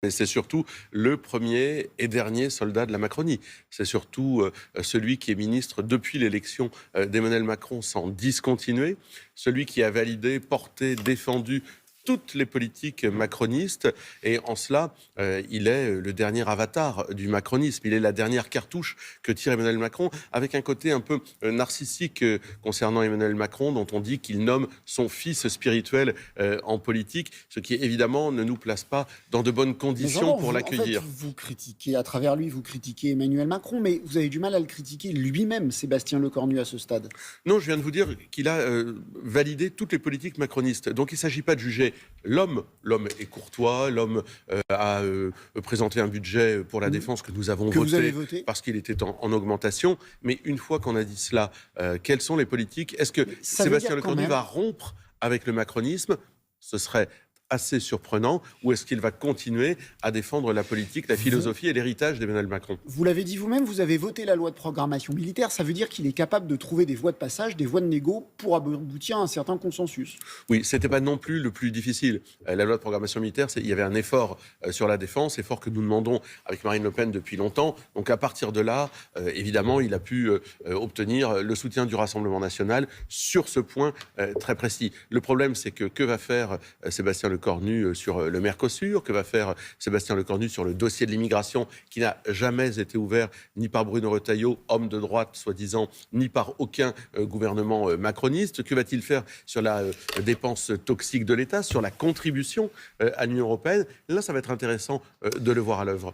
Mais c'est surtout le premier et dernier soldat de la Macronie. C'est surtout celui qui est ministre depuis l'élection d'Emmanuel Macron sans discontinuer, celui qui a validé, porté, défendu toutes les politiques macronistes. Et en cela, il est le dernier avatar du macronisme. Il est la dernière cartouche que tire Emmanuel Macron, avec un côté un peu narcissique concernant Emmanuel Macron, dont on dit qu'il nomme son fils spirituel en politique, ce qui évidemment ne nous place pas dans de bonnes Mais conditions j'entends, pour vous, en fait, l'accueillir. vous critiquez à travers lui, vous critiquez Emmanuel Macron, mais vous avez du mal à le critiquer lui-même, Sébastien Lecornu, à ce stade. Non, je viens de vous dire qu'il a validé toutes les politiques macronistes. Donc il ne s'agit pas de juger l'homme. L'homme est courtois, l'homme a présenté un budget pour la Mmh. défense que nous avons Que vous avez voté voté. parce qu'il était en augmentation. Mais une fois qu'on a dit cela, quelles sont les politiques? Est-ce que Mais ça veut Sébastien dire quand Lecornu même. va rompre avec le macronisme? Ce serait assez surprenant. Ou est-ce qu'il va continuer à défendre la politique, la Vous, philosophie et l'héritage d'Emmanuel Macron? vous l'avez dit vous-même, vous avez voté la loi de programmation militaire. Ça veut dire qu'il est capable de trouver des voies de passage, des voies de négo pour aboutir à un certain consensus. Oui, c'était pas non plus le plus difficile. La loi de programmation militaire, il y avait un effort sur la défense, effort que nous demandons avec Marine Le Pen depuis longtemps. Donc à partir de là, évidemment, il a pu obtenir le soutien du Rassemblement national sur ce point très précis. Le problème, c'est que va faire Sébastien Lecornu sur le Mercosur? Que va faire Sébastien Lecornu sur le dossier de l'immigration qui n'a jamais été ouvert ni par Bruno Retailleau, homme de droite soi-disant, ni par aucun gouvernement macroniste? Que va-t-il faire sur la dépenses toxiques de l'État, sur la contribution à l'Union européenne? Là, ça va être intéressant de le voir à l'œuvre.